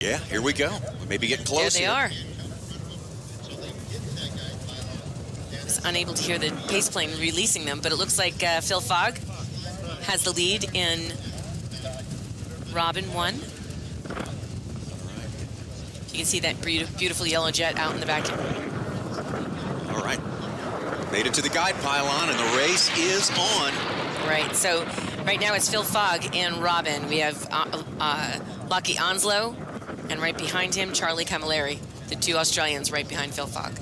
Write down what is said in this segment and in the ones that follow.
Yeah, here we go. We may be getting close. There they are. I was unable to hear the pace plane releasing them, but it looks like Phil Fogg has the lead in Robin 1. You can see that beautiful yellow jet out in the back. All right. Made it to the guide pylon, and the race is on. Right, so right now it's Phil Fogg and Robin. We have Lockie Onslow, and right behind him, Charlie Camilleri, the two Australians right behind Phil Fogg.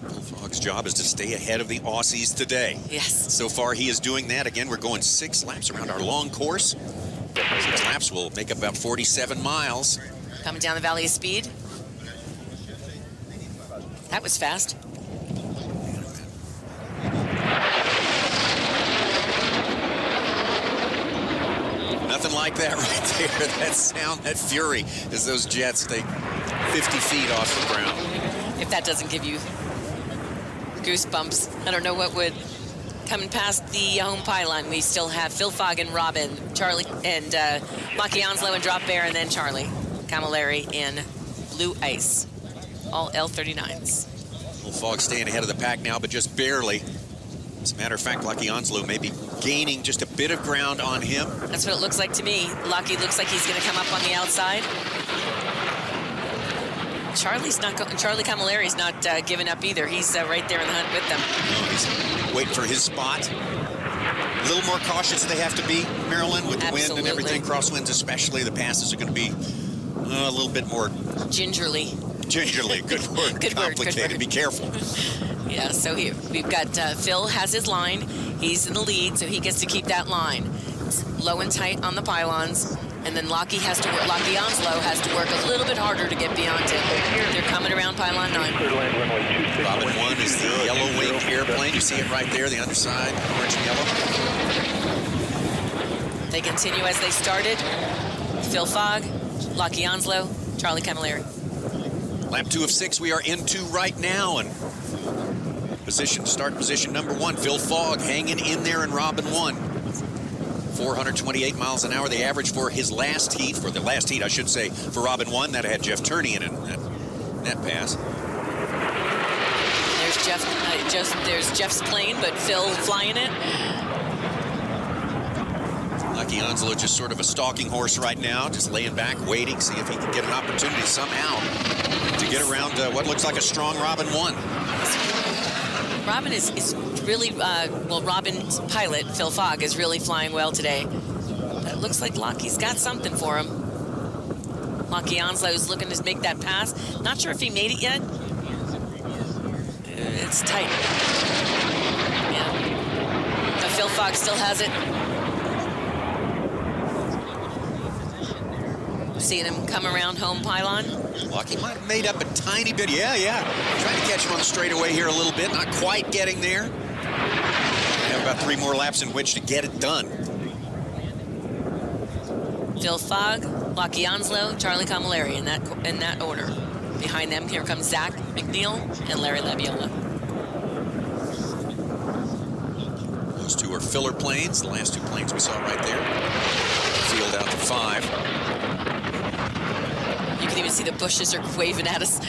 Phil Fogg's job is to stay ahead of the Aussies today. Yes. So far, he is doing that. Again, we're going 6 laps around our long course. 6 laps will make up about 47 miles. Coming down the Valley of Speed. That was fast. Nothing like that right there. That sound, that fury, as those jets stay 50 feet off the ground. If that doesn't give you goosebumps, I don't know what would. Coming past the home pylon, we still have Phil Fogg and Robin, Charlie and Lockie Onslow and Drop Bear, and then Charlie Camilleri in Blue Ice. All L39s. Phil Fogg staying ahead of the pack now, but just barely. As a matter of fact, Lockie Onslow may be gaining just a bit of ground on him. That's what it looks like to me. Lockie looks like he's going to come up on the outside. Charlie Camilleri's not giving up either. He's right there in the hunt with them. Oh, he's waiting for his spot. A little more cautious they have to be, Marilyn, with the wind and everything. Crosswinds especially. The passes are going to be a little bit more... Gingerly. Gingerly, good word. Good complicated. Word, good word. Be careful. Yeah, so here we've got Phil has his line. He's in the lead, so he gets to keep that line. It's low and tight on the pylons, and then Lockie Onslow has to work a little bit harder to get beyond it. They're coming around pylon 9. Robin 1 is the yellow-winged airplane. You see it right there, the underside, orange and yellow. They continue as they started. Phil Fogg, Lockie Onslow, Charlie Camilleri. Lap 2 of 6 we are into right now, and start position number 1. Phil Fogg hanging in there in Robin 1. 428 miles an hour, the average for his last heat, for Robin 1. That had Jeff Turney in it, that pass. There's Jeff's plane, but Phil flying it. Lockie Onslow just sort of a stalking horse right now, just laying back, waiting, see if he can get an opportunity somehow to get around what looks like a strong Robin 1. Robin is really, Robin's pilot, Phil Fogg, is really flying well today. It looks like Lockie's got something for him. Lockie Onslow's looking to make that pass. Not sure if he made it yet. It's tight. Yeah. But Phil Fogg still has it. Seeing him come around home pylon. Lockie might have made up a tiny bit. Yeah. Trying to catch him on the straightaway here a little bit. Not quite getting there. We have about 3 more laps in which to get it done. Phil Fogg, Lockie Onslow, Charlie Camilleri in that order. Behind them, here comes Zach McNeil and Larry Labiola. Those two are filler planes. The last 2 planes we saw right there. Field out to 5. You can even see the bushes are waving at us.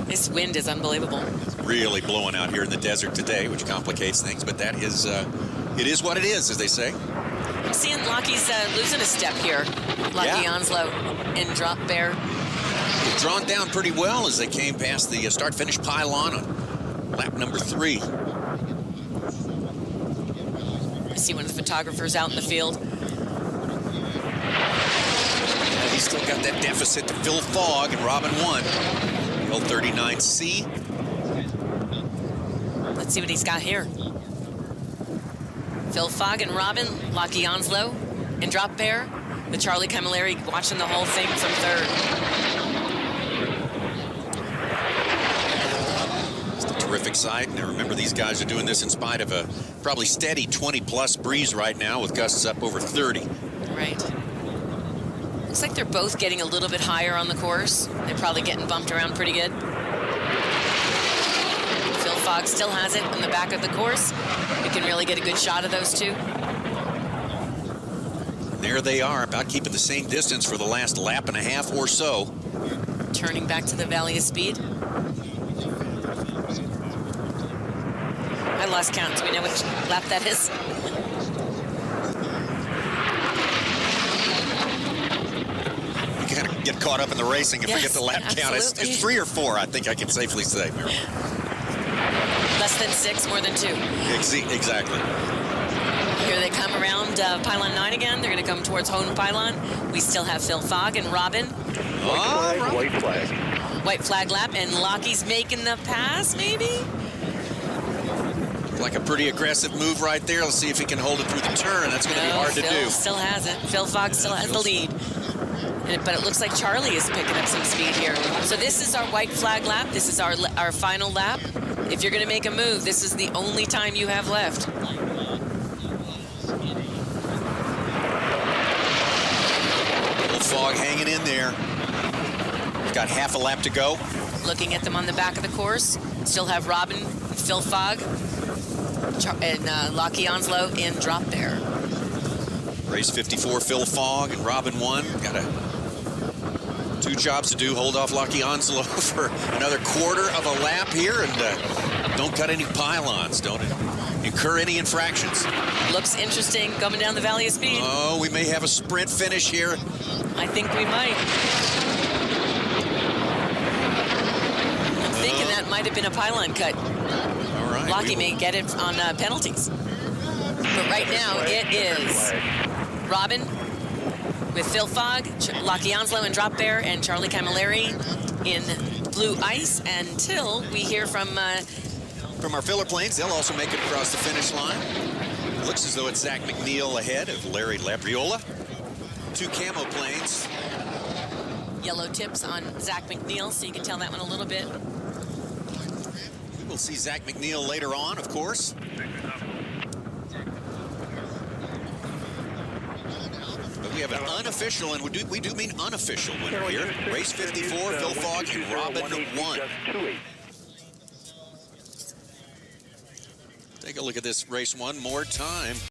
This wind is unbelievable. It's really blowing out here in the desert today, which complicates things, but that is, it is what it is, as they say. I'm seeing Lockie's losing a step here. Lockie Onslow and Drop Bear. Drawn down pretty well as they came past the start-finish pylon on lap number 3. I see one of the photographers out in the field. He's still got that deficit to Phil Fogg and Robin 1. L39C. Let's see what he's got here. Phil Fogg and Robin, Lockie Onslow and Drop Bear, with Charlie Camilleri watching the whole thing from 3rd. It's a terrific sight. Now remember, these guys are doing this in spite of a probably steady 20-plus breeze right now with gusts up over 30. Right. Looks like they're both getting a little bit higher on the course. They're probably getting bumped around pretty good. Phil Fogg still has it in the back of the course. We can really get a good shot of those two. There they are, about keeping the same distance for the last lap and a half or so. Turning back to the valley of speed. I lost count. Do we know which lap that is? You kind of get caught up in the racing and Yes, forget the lap count. It's 3 or 4, I think I can safely say, Mira. Less than 6, more than 2. Exactly. Here they come around pylon 9 again. They're going to come towards home pylon. We still have Phil Fogg and Robin. White flag. White flag lap, and Lockheed's making the pass, maybe? Like a pretty aggressive move right there. Let's see if he can hold it through the turn. That's going to be hard to Phil do. Still has it. Phil Fogg still has the lead. But it looks like Charlie is picking up some speed here. So this is our white flag lap. This is our final lap. If you're going to make a move, this is the only time you have left. Fog hanging in there. We've got half a lap to go. Looking at them on the back of the course, still have Robin, Phil Fogg, and Lockie Onslow in drop there. Race 54, Phil Fogg and Robin 1. Got 2 jobs to do. Hold off Lockie Onslow for another quarter of a lap here, and don't cut any pylons. Don't incur any infractions. Looks interesting coming down the valley of speed. Oh, we may have a sprint finish here. I think we might. I'm thinking that might have been a pylon cut. All right. Lockie may get it on penalties. But right now it is Robin with Phil Fogg, Lockie Onslow in drop bear, and Charlie Camilleri in blue ice until we hear from our filler planes. They'll also make it across the finish line. It looks as though it's Zach McNeil ahead of Larry Labriola. 2 camo planes. yellow tips on Zach McNeil, so you can tell that one a little bit. We will see Zach McNeil later on, of course. But we have an unofficial, and we do mean unofficial winner here. Race 54, Phil Fogg and Robin 1. Take a look at this race one more time.